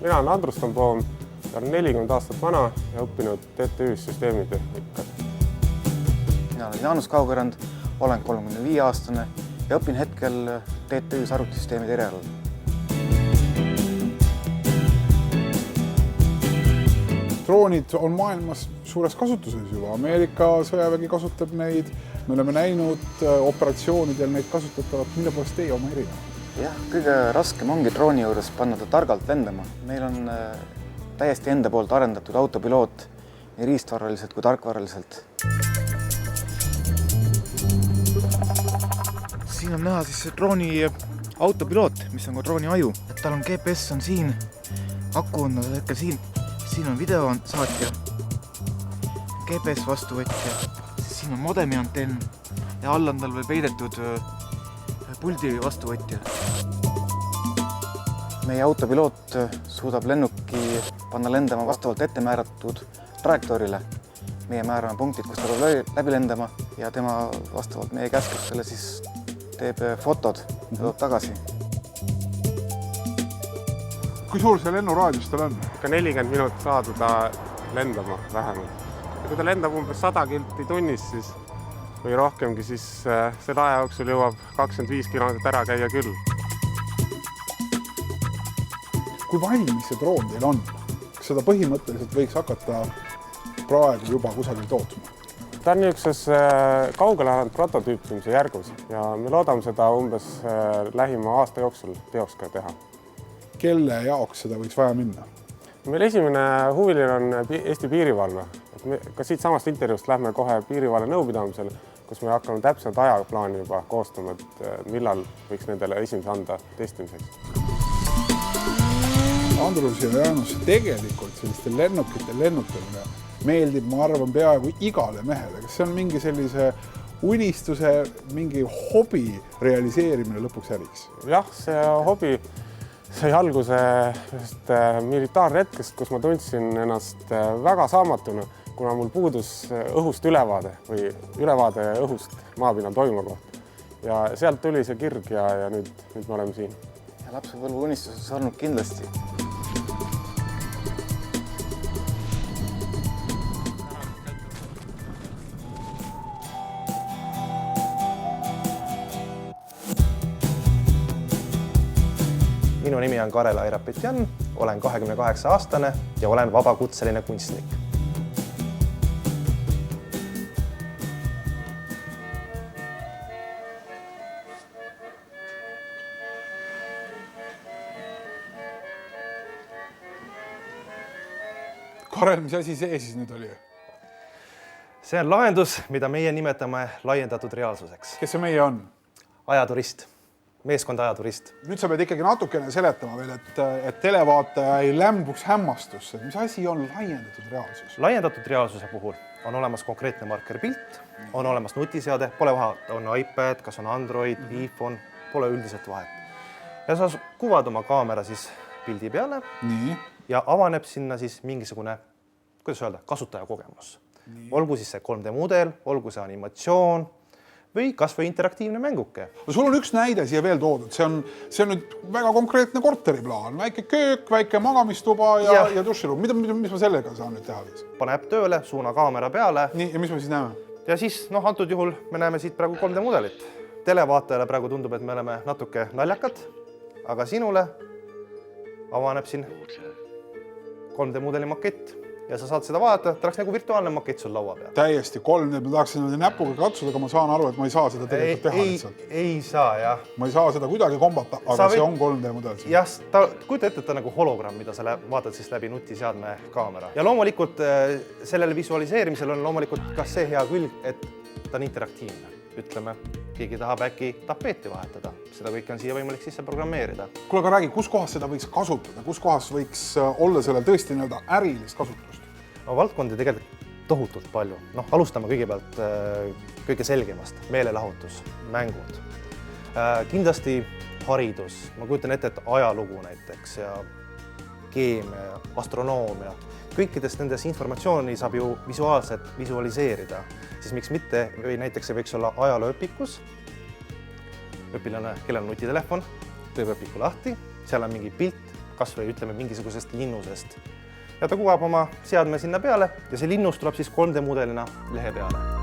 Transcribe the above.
Mina olen Andrus Tamboom, olen 40 aastat vana ja õppinud TTÜ-s süsteemitehnikat. Mina olen Jaanus Kaugõrand, olen 35-aastane ja õpin hetkel TTÜ-s arvutisüsteemide erialal. Droonid on maailmas suures kasutuses juba. Ameerika sõjavägi kasutab neid. Me oleme näinud operatsioonidel neid kasutatavat, mille poolest teie oma erinev. Jah, kõige raskem ongi drooni juures panna ta targalt lendama. Meil on täiesti enda poolt arendatud autopiloot nii riistvaraliselt kui tarkvaraliselt. Siin on näha siis drooni autopiloot, mis on ka drooni aju. Tal on GPS on siin, aku on hetkel siin. Siin on videosaatja, GPS vastuvõtja, siin on modemi antenn ja all on tal veel peidetud puldi vastuvõtja. Meie autopiloot suudab lennuki panna lendama vastavalt ette määratud trajektoorile. Meie määrame punktid, kus ta peab läbi lendama ja tema vastavalt meie käskustele siis teeb fotod ja toob tagasi. Kui suur see lennuraadius tal on? Ka 40 minutit saada ta lendama vähemalt. Ja kui ta lendab umbes 100 kilti tunnis siis, või rohkemgi, siis selle aja jooksul jõuab 25 kilomeetrit ära käia küll. Kui valmis see droon teil on? Kas seda põhimõtteliselt võiks hakata praegu juba kusagil tootma? Ta on niisuguses kaugele arenenud prototüüpimise järgus ja me loodame seda umbes lähima aasta jooksul teoks ka teha. Kelle jaoks seda võiks vaja minna? Meil esimene huviline on Eesti piirivalve. Ka siit samast intervjuust lähme kohe piirivalve nõupidamisele, kus me hakkame täpselt ajaplaani juba koostama, et millal võiks nendele esimese anda testimiseks. Andrus ja Jaanus, tegelikult selliste lennukite lennutamine meeldib, ma arvan, peaaegu igale mehele. Kas see on mingi sellise unistuse, mingi hobi realiseerimine lõpuks äriks? Jah, see hobi sai alguse militaarretkest, kus ma tundsin ennast väga saamatuna, kuna mul puudus õhust ülevaade või ülevaade õhust maapinnal toimuma kohta. Ja sealt tuli see kirg ja nüüd me oleme siin. Ja lapsepõlve unistus on olnud kindlasti. Minu nimi on Karel Airapetjan, olen 28-aastane ja olen vabakutseline kunstnik. Karel, mis asi see siis nüüd oli? See on lahendus, mida meie nimetame laiendatud reaalsuseks. Kes see meie on? Ajaturist. Meeskond ajaturist. Nüüd sa pead ikkagi natukene seletama veel, et televaataja ei lämbuks hämmastusse. Mis asi on laiendatud reaalsus? Laiendatud reaalsuse puhul on olemas konkreetne markerpilt, on olemas nutiseade, pole vahet, on iPad, kas on Android, iPhone, pole üldiselt vahet. Ja sa kuvad oma kaamera siis pildi peale ja avaneb sinna siis mingisugune, kuidas öelda, kasutaja kogemus. Olgu siis see 3D-mudel, olgu see animatsioon, või kas või interaktiivne mänguke. Sul on üks näide siia veel toodud. See on nüüd väga konkreetne korteriplaan. Väike köök, väike magamistuba ja duširuum. Mis ma sellega saan nüüd teha? Paneb tööle, suuna kaamera peale. Nii, ja mis me siis näeme? Ja siis, antud juhul me näeme siit praegu 3D-mudelit. Televaatajale praegu tundub, et me oleme natuke naljakad, aga sinule avaneb siin 3D-mudeli makett. Ja sa saad seda vaadata, ta oleks nagu virtuaalne makett sul laua peal. Täiesti 3D, ma tahaksin näpuga katsuda, aga ma saan aru, et ma ei saa seda tegelikult teha lihtsalt. Ei saa, jah. Ma ei saa seda kuidagi kombata, aga see on 3D mudel. Jah, kujuta ette, et ta nagu hologramm, mida sa vaatad siis läbi nutiseadme kaamera. Ja loomulikult sellele visualiseerimisel on loomulikult ka see hea külg, et ta on interaktiivne. Ütleme, keegi tahab äkki tapeeti vahetada. Seda kõike on siia võimalik sisse programmeerida. Kuule, aga räägi, kus kohas seda võiks kasutada? Kus kohas võiks olla sellel tõesti ärilist kasutust? Valdkondi tegelikult tohutult palju. Alustame kõigepealt kõige selgemast. Meelelahutus, mängud. Kindlasti haridus. Ma kujutan ette, et ajalugu näiteks ja keemia, astronoomia. Kõikidest nendes informatsiooni saab ju visuaalselt visualiseerida. Siis miks mitte, või näiteks see võiks olla ajalooõpikus. Õpilane, kellel on nutitelefon, teeb õpiku lahti, seal on mingi pilt kas või ütleme mingisugusest linnusest. Ja ta kuvab oma seadme sinna peale ja see linnus tuleb siis 3D mudelina lehe peale.